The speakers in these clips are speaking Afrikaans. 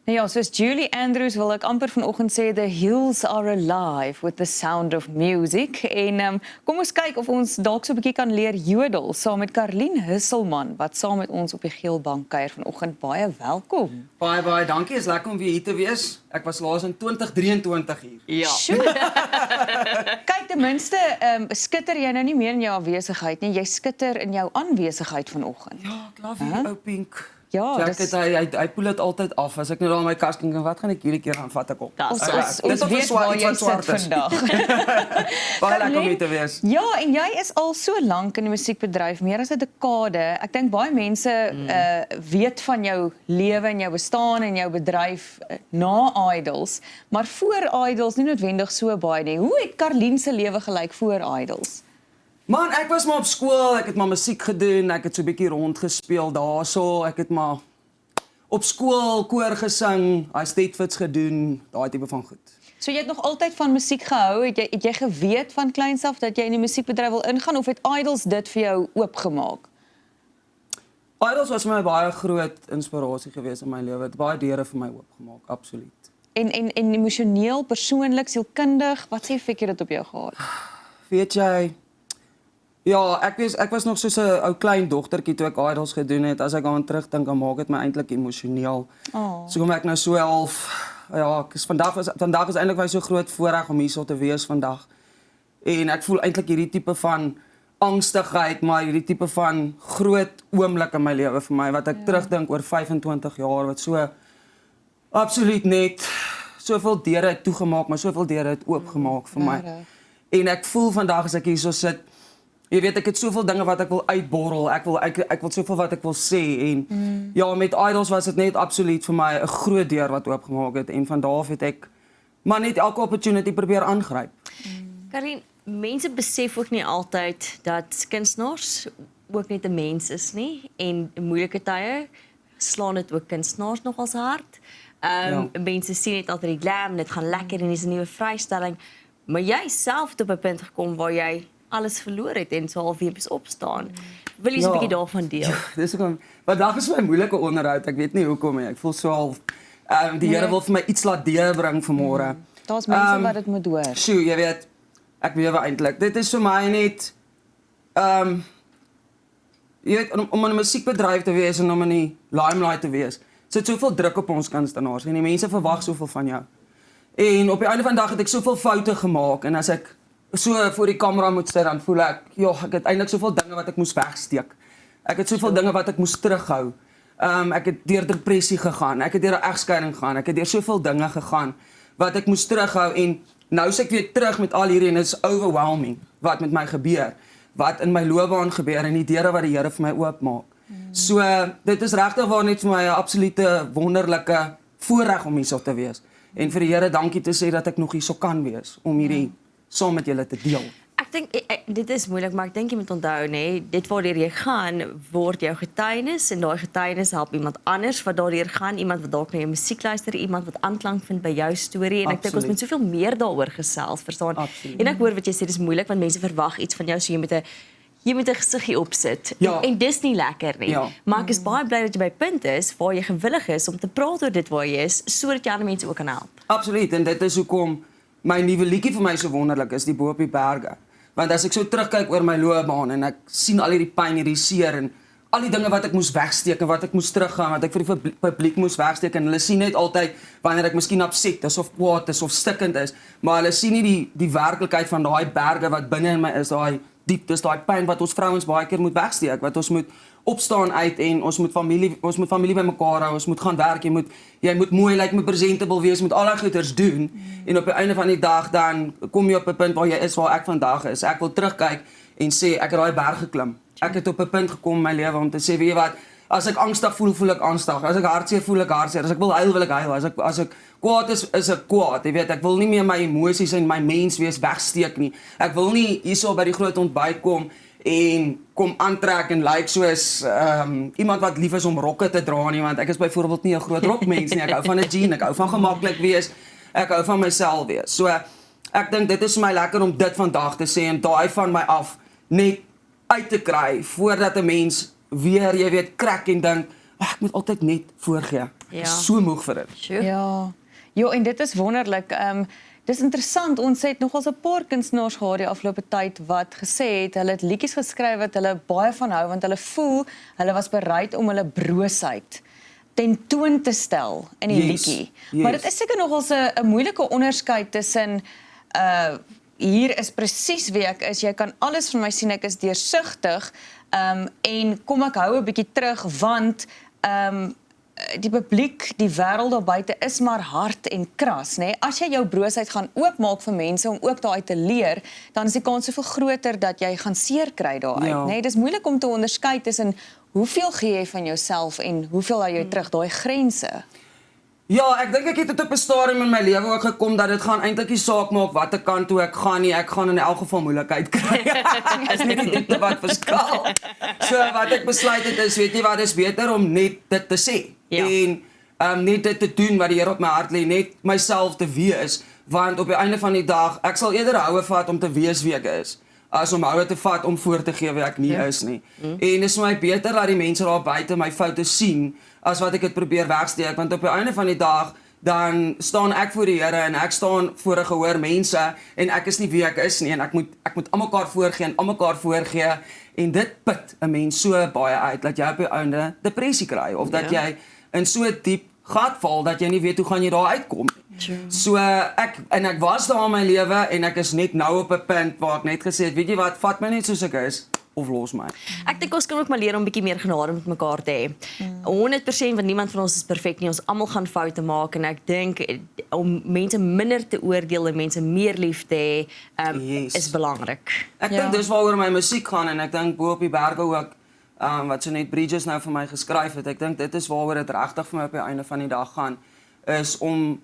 Nou ja, soos Julie Andrews wil ek amper vanoggend sê the hills are alive with the sound of music. En kom ons kyk of ons dalk so 'n bietjie kan leer jodel saam met Karlien Husselman wat saam met ons op die geel bank kuier vanoggend. Baie welkom. Baie dankie, is lekker om weer hier te wees. Ek was laas in 2023 hier. Ja. Kyk, ten minste skitter jy nou nie meer in jou afwesigheid nie. Jy skitter in jou aanwesigheid vanoggend. Ja, ek love hier ou pink. Ja, Jacket, hy poel dit altyd af. As ek nou daar in my kas kyk, wat gaan ek hierdie keer gaan vat ek op? Ons weet waar jy sit vandag. Baie lekker om hier te wees. Ja, en jy is al so lank in die musiekbedryf, meer as 'n dekade. Ek dink baie mense weet van jou lewe en jou bestaan en jou bedryf na Idols, maar voor Idols nie noodwendig so baie nie. Hoe het Karlien se lewe gelyk voor Idols? Man, ek was maar op skool, ek het maar musiek gedoen, ek het so 'n bietjie rondgespeel daarso, ek het maar op skool koor gesing, hy steadfits gedoen, daai tipe van goed. So jy het nog altyd van musiek gehou? Het jy geweet van kleins af dat jy in die musiekbedryf wil ingaan of het Idols dit vir jou oopgemaak? Idols was vir my baie groot inspirasie gewees in my lewe. Het baie deure vir my oopgemaak, absoluut. En emosioneel, persoonlik, sielkundig, wat sê effek het dit op jou gehad? Weet jy, ja, ek was nog soos 'n ou klein dogtertjie toe ek Idols gedoen het. As ek aan terugdink, dan maak dit my eintlik emosioneel. So kom ek nou so half, ja, vandag is eintlik baie so groot voorreg om hier so te wees vandag. En ek voel eintlik hierdie tipe van angstigheid, maar hierdie tipe van groot oomblik in my lewe vir my wat ek terugdink oor 25 jaar wat so absoluut net soveel deure het toegemaak, maar soveel deure het oopgemaak vir my. En ek voel vandag as ek hier so sit, jy weet, ek het soveel dinge wat ek wil uitborrel, ek wil soveel wat ek wil sê, en ja, met Idols was dit net absoluut vir my 'n groot deur wat oopgemaak het, en van daar af het ek maar net elke opportunity probeer aangryp. Karlien, mense besef ook nie altyd dat kunstenaars ook net 'n mens is nie, en in moeilike tye slaan dit ook kunstenaars nogals hard. Mense sien net altyd die glam, dit gaan lekker en dis 'n nuwe vrystelling, maar jy self het op 'n punt gekom waar jy alles verloor het en so halfweer moes opstaan. Wil jy so 'n bietjie daarvan deel? Ja, dis hoekom, vandag is my moeilike onderhoud, ek weet nie hoekom nie, ek voel so half, die Here wil vir my iets laat deurbring vanmôre. Daar's mense wat dit moet hoor. Sjoe, jy weet, ek weet eintlik, dit is vir my net, jy weet, om in 'n musiekbedryf te wees en om in die limelight te wees, sit soveel druk op ons kunstenaars en die mense verwag soveel van jou. En op die einde van die dag het ek soveel foute gemaak en as ek so voor die kamera moet sit, dan voel ek, ja, ek het eintlik soveel dinge wat ek moes wegsteek. Ek het soveel dinge wat ek moes terughou. Ek het deur depressie gegaan, ek het deur 'n egskeiding gegaan, ek het deur soveel dinge gegaan wat ek moes terughou en nou is ek weer terug met al hierdie en dit is overwhelming wat met my gebeur, wat in my loopbaan gebeur en die deure wat die Here vir my oopmaak. So dit is regtig waar net vir my 'n absolute wonderlike voorreg om hierso te wees. En vir die Here dankie te sê dat ek nog hierso kan wees om hierdie saam met julle te deel. Ek dink dit is moeilik, maar ek dink jy moet onthou, nê, dit waardeur jy gaan word jou getuienis en daai getuienis help iemand anders wat daardeur gaan, iemand wat dalk na jou musiek luister, iemand wat aanklank vind by jou storie en ek dink ons moet soveel meer daaroor gesels, verstaan? Absoluut. En ek hoor wat jy sê, dis moeilik want mense verwag iets van jou, so jy moet 'n gesiggie opsit. Ja. En dis nie lekker nie. Ja. Maar ek is baie bly dat jy by 'n punt is waar jy gewillig is om te praat oor dit waar jy is, sodat jy ander mense ook kan help. Absoluut, en dit is hoekom my nuwe liedjie vir my so wonderlik is, die Bo op die berge. Want as ek so terugkyk oor my loopbaan en ek sien al hierdie pyn, hierdie seer en al die dinge wat ek moes wegsteek en wat ek moes teruggaan, wat ek vir die publiek moes wegsteek en hulle sien net altyd wanneer ek miskien upset is of kwaad is of stikkend is, maar hulle sien nie die werklikheid van daai berge wat binne in my is, daai dieptes, daai pyn wat ons vrouens baie keer moet wegsteek, wat ons moet opstaan uit en ons moet familie bymekaar hou, ons moet gaan werk, jy moet mooi lyk, moet presentable wees, moet al daai goeders doen en op die einde van die dag dan kom jy op 'n punt waar jy is waar ek vandag is. Ek wil terugkyk en sê ek het daai berg geklim. Ek het op 'n punt gekom in my lewe om te sê, weet jy wat, as ek angstig voel, voel ek angstig. As ek hartseer voel ek hartseer. As ek wil huil ek huil. As ek kwaad is ek kwaad. Jy weet, ek wil nie meer my emosies en my mens wees wegsteek nie. Ek wil nie hierso by die groot ontbyt kom en kom aantrek en lyk soos iemand wat lief is om rokke te dra nie, want ek is byvoorbeeld nie 'n groot rokmens nie. Ek hou van 'n jean, ek hou van gemaklik wees, ek hou van myself wees. So ek dink dit is vir my lekker om dit vandag te sê en daai van my af net uit te kry voordat 'n mens weer, jy weet, krak en dink, ek moet altyd net voorgee. Ek is so moeg vir dit. Sure. Ja. Ja, en dit is wonderlik. Dis interessant, ons het nogals 'n paar kunstenaars gehad die afgelope tyd wat gesê het, hulle het liedjies geskryf wat hulle baie van hou, want hulle voel, hulle was bereid om hulle broosheid tentoon te stel in die liedjie. Maar dit is seker nogals 'n moeilike onderskeid tussen, hier is presies wie ek is, jy kan alles van my sien, ek is deursigtig, en kom ek hou 'n bietjie terug, want, die publiek, die wêreld daar buite is maar hard en kras, nê? As jy jou broosheid gaan oopmaak vir mense om ook daaruit te leer, dan is die kans soveel groter dat jy gaan seer kry daaruit, nê? Dis moeilik om te onderskei tussen hoeveel gee jy van jouself en hoeveel hou jy terug, daai grense. Ja, ek dink ek het tot op 'n stadium in my lewe ook gekom dat dit gaan eintlik nie saak maak watter kant toe ek gaan nie, ek gaan in elk geval moeilikheid kry. Is nie die diepte wat verskil. So wat ek besluit het is, weet jy wat, is beter om net dit te sê. Ja. En net dit te doen wat die Here op my hart lê, net myself te wees, want op die einde van die dag, ek sal eerder houe vat om te wees wie ek is, as om houe te vat om voor te gee wie ek nie is nie. En dit is vir my beter dat die mense daar buite my foute sien, as wat ek dit probeer wegsteek, want op die einde van die dag, dan staan ek voor die Here en ek staan voor 'n gehoor mense en ek is nie wie ek is nie en ek moet almekaar voorgee en almekaar voorgee en dit put 'n mens so baie uit dat jy op die einde depressie kry of dat jy in so diep gat val dat jy nie weet hoe gaan jy daar uitkom nie. So ek was daar in my lewe en ek is net nou op 'n punt waar ek net gesê het, weet jy wat, vat my net soos ek is of los my. Ek dink ons kan ook maar leer om bietjie meer genade met mekaar te hê. 100% want niemand van ons is perfek nie. Ons almal gaan foute maak en ek dink om mense minder te oordeel en mense meer lief te hê, is belangrik. Ek dink dis waaroor my musiek gaan en ek dink bo op die berge ook wat so net Bridges nou vir my geskryf het. Ek dink dit is waaroor dit regtig vir my op die einde van die dag gaan, is om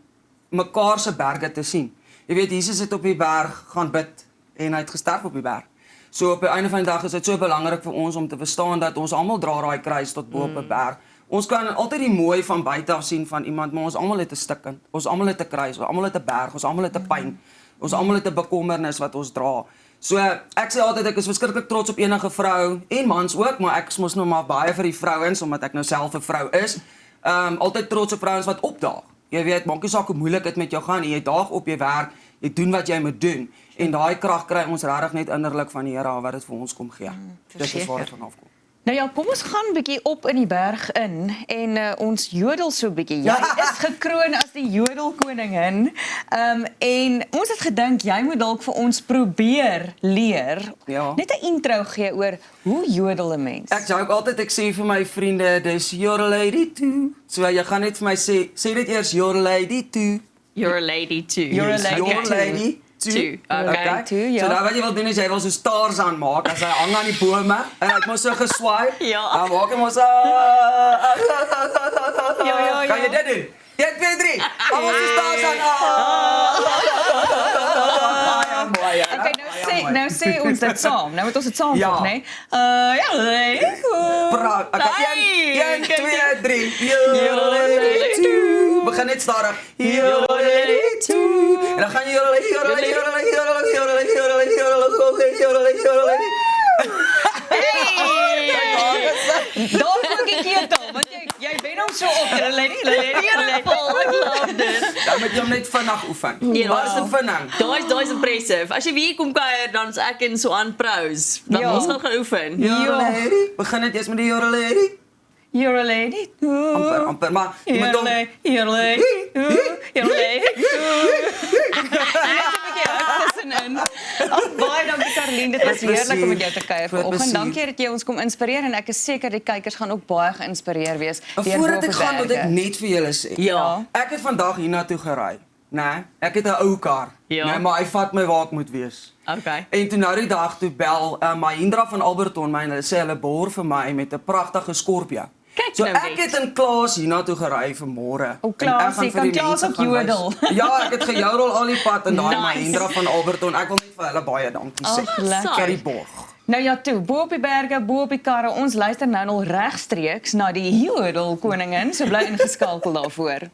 mekaar se berge te sien. Jy weet, Jesus het op die berg gaan bid en hy het gesterf op die berg. So op die einde van die dag is dit so belangrik vir ons om te verstaan dat ons almal dra daai kruis tot bo op 'n berg. Ons kan altyd die mooi van buite af sien van iemand, maar ons almal het 'n stikkend. Ons almal het 'n kruis, ons almal het 'n berg, ons almal het 'n pyn. Ons almal het 'n bekommernis wat ons dra. So ek sê altyd ek is verskriklik trots op enige vrou en mans ook, maar ek is mos nou maar baie vir die vrouens omdat ek nou self 'n vrou is. Altyd trots op vrouens wat opdaag. Jy weet, maak nie saak hoe moeilik dit met jou gaan nie, jy daag op, jy werk, jy doen wat jy moet doen. En daai krag kry ons regtig net innerlik van die Here wat dit vir ons kom gee. Dis waar dit vanaf kom. Nou ja, kom ons gaan 'n bietjie op in die berg in en ons jodel so 'n bietjie. Jy is gekroon as die jodelkoningin. En ons het gedink jy moet dalk vir ons probeer leer. Ja. Net 'n intro gee oor hoe jodel 'n mens. Ek joke altyd, ek sê vir my vriende, dis your lady too. So jy gaan net vir my sê dit eers your lady too. You're a lady too. You're a lady Your too. lady too. Okay. Too, ja. So nou wat jy wil doen is jy wil so stars aanmaak as hy hang aan die bome en hy het mos so geswaai. Ja. Dan maak hy mos Ja. Kan jy dit doen? 1 2 3. Kom ons die stars aan. Baie mooi. Okay, nou sê ons dit saam. Nou moet ons dit saam Ja. doen, né? Ja, Praat. Ek kan Hey, 1 2 3. Your lady too. Begin net stadig. Your lady too. En dan gaan jy your lady. Daar maak ek ketel, want jy ben hom so op, lady. Love dit. Dan moet jy hom net vinnig oefen. Ja. Wat is 'n vinnig? Daai's impressive. As jy weer kom kuier, dan is ek in so aan prose. Dan Ja. ons gaan oefen. Your lady. Begin net eers met die your lady. You're a lady. Amper, maar jy moet hom You're a lady. You're a lady. Baie dankie Karlien, dit was heerlik om met jou te kuier vanoggend. Dankie dat jy ons kom inspireer en ek is seker die kykers gaan ook baie geïnspireer wees deur Voordat ek Boppe gaan, moet ek Berge. net vir julle sê. Ja. Ek het vandag hiernatoe gery, né? Ek het 'n ou kar, Ja. né, maar hy vat my waar ek moet wees. Okay. En toe nou die dag toe bel Mahindra van Alberton my en hulle sê hulle boor vir my met 'n pragtige Scorpio. Kyk So nou ek net. het in Klaas hiernatoe gery vanmôre. O, Klaas, En ek gaan jy vir kan die Klaas mense ook gaan wys. jodel. Ja, ek het gejodel al die pad in daai Nice. Mahindra van Alberton. Ek wil net vir hulle baie dankie sê. Ag, lekker. Vir die borg. Nou ja, toe, bo op die berge, bo op die karre, ons luister nou nog regstreeks na die jodelkoningin, so bly ingeskakel daarvoor.